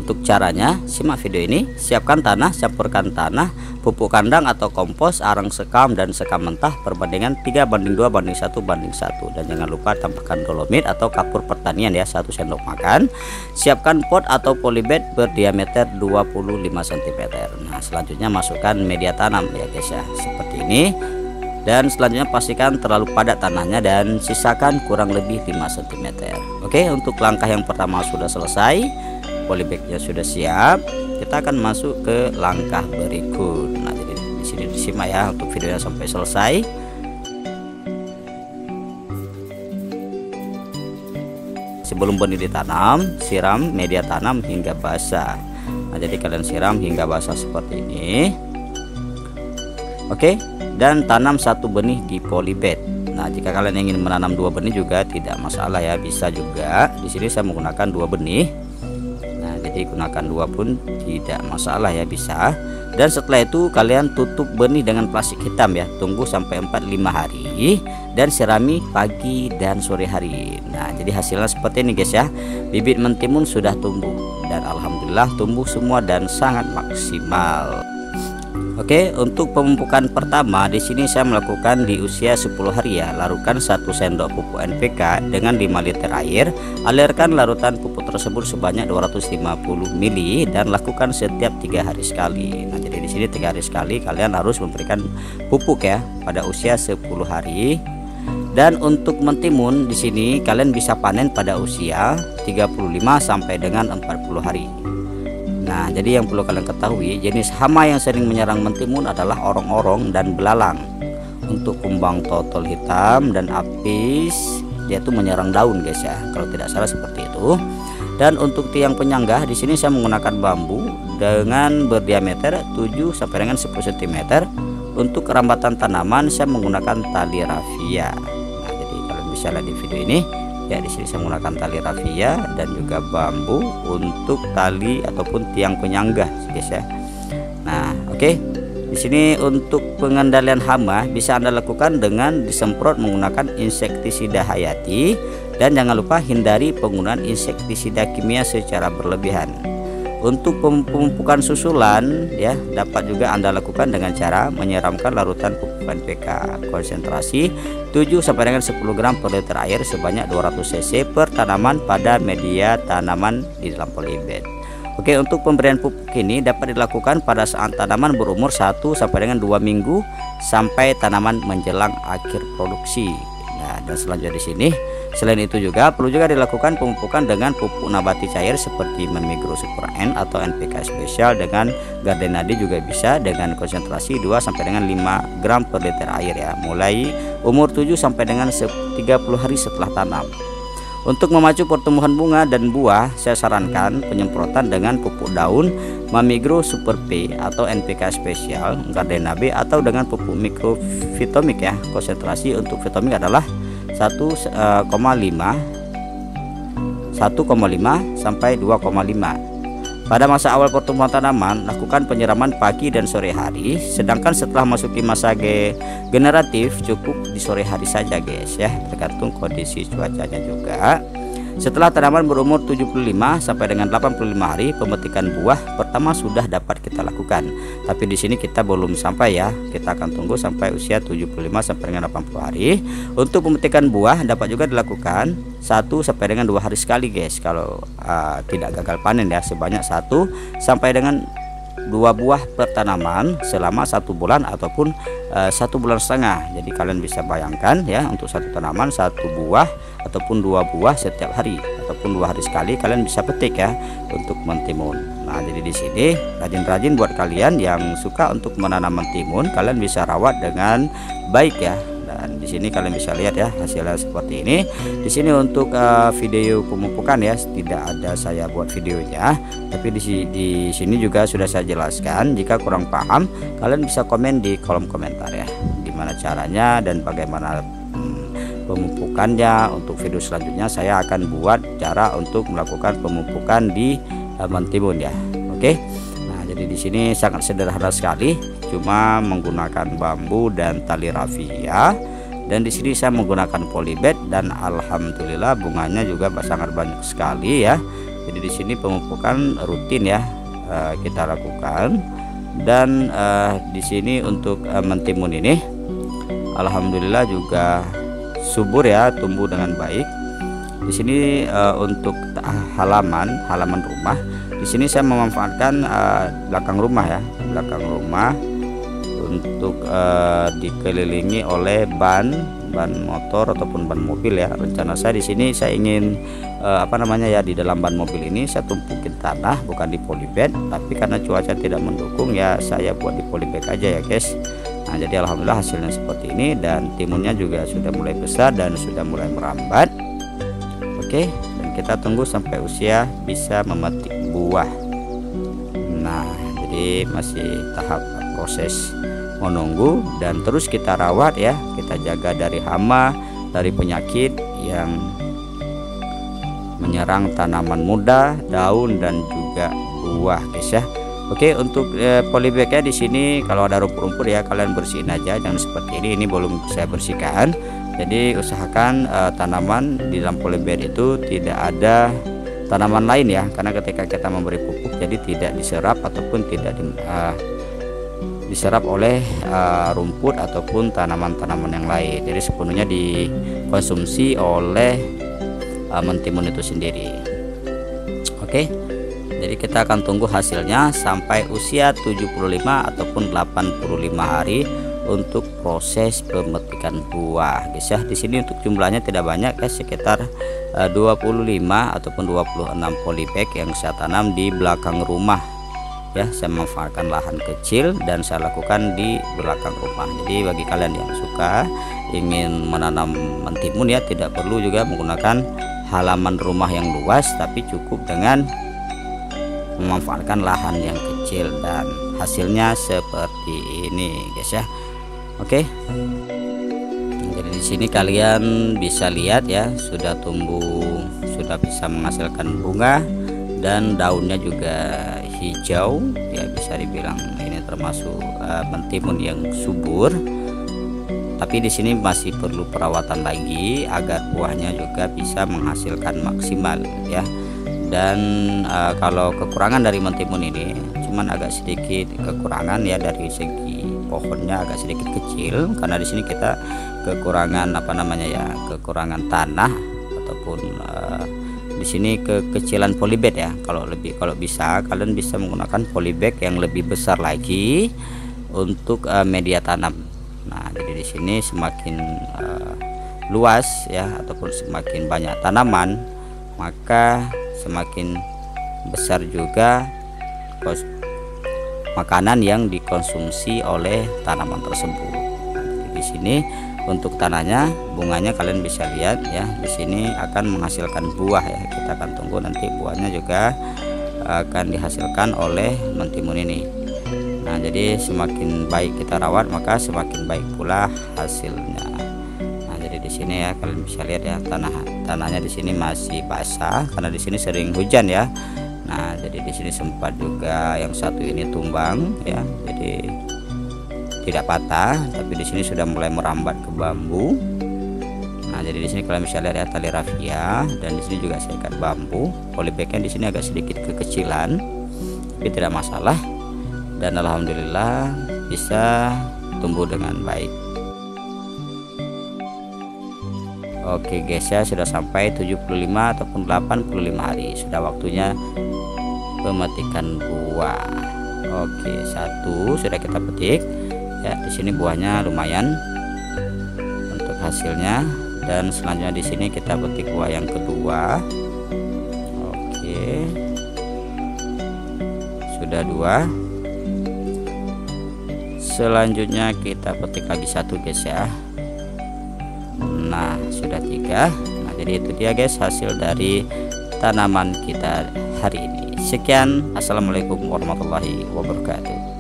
Untuk caranya, simak video ini. Siapkan tanah, campurkan tanah, pupuk kandang atau kompos, arang sekam dan sekam mentah perbandingan 3:2:1:1. Dan jangan lupa tambahkan dolomit atau kapur pertanian ya, 1 sendok makan. Siapkan pot atau polybag berdiameter 25 cm. Nah, selanjutnya masukkan media tanam ya guys ya, seperti ini. Dan selanjutnya pastikan terlalu padat tanahnya dan sisakan kurang lebih 5 cm. Oke, untuk langkah yang pertama sudah selesai, polybagnya sudah siap. Kita akan masuk ke langkah berikut. Nah, jadi di sini disimak ya untuk videonya sampai selesai. Sebelum benih ditanam, siram media tanam hingga basah. Nah, jadi kalian siram hingga basah seperti ini. Oke, dan tanam 1 benih di polybag. Nah, jika kalian ingin menanam 2 benih juga tidak masalah ya, bisa juga. Di sini saya menggunakan 2 benih. Nah, jadi gunakan 2 pun tidak masalah ya, bisa. Dan setelah itu kalian tutup benih dengan plastik hitam ya. Tunggu sampai 4-5 hari dan sirami pagi dan sore hari. Nah, jadi hasilnya seperti ini guys ya. Bibit mentimun sudah tumbuh dan alhamdulillah tumbuh semua dan sangat maksimal. Oke, untuk pemupukan pertama di sini saya melakukan di usia 10 hari ya. Larutkan 1 sendok pupuk NPK dengan 5 liter air. Alirkan larutan pupuk tersebut sebanyak 250 ml dan lakukan setiap 3 hari sekali. Nah, jadi di sini 3 hari sekali kalian harus memberikan pupuk ya pada usia 10 hari. Dan untuk mentimun di sini kalian bisa panen pada usia 35 sampai dengan 40 hari. Nah, jadi yang perlu kalian ketahui, jenis hama yang sering menyerang mentimun adalah orong-orong dan belalang. Untuk kumbang totol hitam dan apis, dia tuh menyerang daun guys ya, kalau tidak salah seperti itu. Dan untuk tiang penyanggah di sini saya menggunakan bambu dengan berdiameter 7 sampai dengan 10 cm. Untuk kerambatan tanaman saya menggunakan tali rafia. Nah, jadi kalian bisa lihat di video ini. Ya, di sini saya menggunakan tali rafia dan juga bambu untuk tali ataupun tiang penyanggah, guys ya. Nah, oke. Di sini untuk pengendalian hama bisa Anda lakukan dengan disemprot menggunakan insektisida hayati dan jangan lupa hindari penggunaan insektisida kimia secara berlebihan. Untuk pemupukan susulan ya dapat juga Anda lakukan dengan cara menyiramkan larutan pupuk NPK konsentrasi 7 sampai dengan 10 gram per liter air sebanyak 200 cc per tanaman pada media tanaman di dalam polybag. Oke, untuk pemberian pupuk ini dapat dilakukan pada saat tanaman berumur 1 sampai dengan 2 minggu sampai tanaman menjelang akhir produksi. Nah, dan selanjutnya di sini selain itu juga perlu juga dilakukan pemupukan dengan pupuk nabati cair seperti Mimigro Super N atau NPK spesial dengan Gardenadi juga bisa dengan konsentrasi 2 sampai dengan 5 gram per liter air ya, mulai umur 7 sampai dengan 30 hari setelah tanam. Untuk memacu pertumbuhan bunga dan buah, saya sarankan penyemprotan dengan pupuk daun Mimigro Super P atau NPK spesial Gardenadi atau dengan pupuk mikrovitomik ya. Konsentrasi untuk vitomik adalah 1,5 sampai 2,5. Pada masa awal pertumbuhan tanaman lakukan penyiraman pagi dan sore hari, sedangkan setelah masuki masa generatif cukup di sore hari saja guys ya, tergantung kondisi cuacanya juga. Setelah tanaman berumur 75 sampai dengan 85 hari, pemetikan buah pertama sudah dapat kita lakukan. Tapi di sini kita belum sampai ya. Kita akan tunggu sampai usia 75 sampai dengan 80 hari. Untuk pemetikan buah dapat juga dilakukan 1 sampai dengan 2 hari sekali guys. Kalau tidak gagal panen ya, sebanyak 1 sampai dengan 2 buah per tanaman selama 1 bulan ataupun 1 bulan setengah. Jadi kalian bisa bayangkan ya, untuk 1 tanaman 1 buah ataupun 2 buah setiap hari ataupun 2 hari sekali kalian bisa petik ya untuk mentimun. Nah, jadi di sini rajin-rajin buat kalian yang suka untuk menanam mentimun, kalian bisa rawat dengan baik ya. Dan di sini kalian bisa lihat ya hasilnya seperti ini. Di sini untuk video pemupukan ya tidak ada saya buat videonya, tapi di sini juga sudah saya jelaskan. Jika kurang paham kalian bisa komen di kolom komentar ya, gimana caranya dan bagaimana pemupukannya. Untuk video selanjutnya saya akan buat cara untuk melakukan pemupukan di mentimun ya. Oke. Nah, jadi di sini sangat sederhana sekali, cuma menggunakan bambu dan tali rafia. Dan di sini saya menggunakan polybag dan alhamdulillah bunganya juga sangat banyak sekali ya. Jadi di sini pemupukan rutin ya kita lakukan. Dan di sini untuk mentimun ini alhamdulillah juga subur ya, tumbuh dengan baik. Di sini untuk halaman rumah, di sini saya memanfaatkan belakang rumah ya, belakang rumah untuk dikelilingi oleh ban motor ataupun ban mobil ya. Rencana saya di sini saya ingin di dalam ban mobil ini saya tumpukin tanah, bukan di polybag, tapi karena cuaca tidak mendukung ya saya buat di polybag aja ya guys. Nah jadi alhamdulillah hasilnya seperti ini, dan timunnya juga sudah mulai besar dan sudah mulai merambat. Oke, dan kita tunggu sampai usia bisa memetik buah. Nah jadi masih tahap proses menunggu, dan terus kita rawat ya, kita jaga dari hama, dari penyakit yang menyerang tanaman muda, daun dan juga buah guys ya. Oke, untuk polybagnya di sini kalau ada rumput-rumput ya kalian bersihin aja, jangan seperti ini belum saya bersihkan. Jadi usahakan tanaman di dalam polybag itu tidak ada tanaman lain ya, karena ketika kita memberi pupuk jadi tidak diserap ataupun tidak diserap oleh rumput ataupun tanaman-tanaman yang lain. Jadi sepenuhnya dikonsumsi oleh mentimun itu sendiri. Oke, jadi kita akan tunggu hasilnya sampai usia 75 ataupun 85 hari untuk proses pemetikan buah guys ya. Di sini untuk jumlahnya tidak banyak guys, sekitar 25 ataupun 26 polybag yang saya tanam di belakang rumah ya. Saya memanfaatkan lahan kecil dan saya lakukan di belakang rumah. Jadi bagi kalian yang suka ingin menanam mentimun ya, tidak perlu juga menggunakan halaman rumah yang luas, tapi cukup dengan memanfaatkan lahan yang kecil, dan hasilnya seperti ini guys ya. Oke, jadi di sini kalian bisa lihat ya, sudah tumbuh, sudah bisa menghasilkan bunga, dan daunnya juga hijau ya, bisa dibilang ini termasuk mentimun yang subur. Tapi di sini masih perlu perawatan lagi agar buahnya juga bisa menghasilkan maksimal ya. Dan kalau kekurangan dari mentimun ini cuman agak sedikit kekurangan ya, dari segi pohonnya agak sedikit kecil, karena di sini kita kekurangan kekurangan tanah ataupun di sini kekecilan polybag ya. Kalau bisa kalian bisa menggunakan polybag yang lebih besar lagi untuk media tanam. Nah jadi di sini semakin luas ya ataupun semakin banyak tanaman, maka semakin besar juga makanan yang dikonsumsi oleh tanaman tersebut. Jadi di sini untuk tanahnya, bunganya kalian bisa lihat ya, di sini akan menghasilkan buah ya. Kita akan tunggu nanti buahnya juga akan dihasilkan oleh mentimun ini. Nah jadi semakin baik kita rawat maka semakin baik pula hasilnya. Nah jadi di sini ya kalian bisa lihat ya, tanahnya di sini masih basah karena di sini sering hujan ya. Nah jadi di sini sempat juga yang satu ini tumbang ya, jadi tidak patah, tapi di sini sudah mulai merambat ke bambu. Nah jadi di sini kalian bisa lihat ya tali rafia, dan di sini juga saya ikat bambu. Polybagnya di sini agak sedikit kekecilan, tapi tidak masalah, dan alhamdulillah bisa tumbuh dengan baik. Oke guys ya, sudah sampai 75 ataupun 85 hari, sudah waktunya pemetikan buah. Oke, satu sudah kita petik ya, di sini buahnya lumayan untuk hasilnya, dan selanjutnya di sini kita petik buah yang kedua. Oke, sudah dua. Selanjutnya kita petik lagi satu guys ya. Nah sudah tiga. Nah jadi itu dia guys hasil dari tanaman kita hari ini. Sekian, assalamualaikum warahmatullahi wabarakatuh.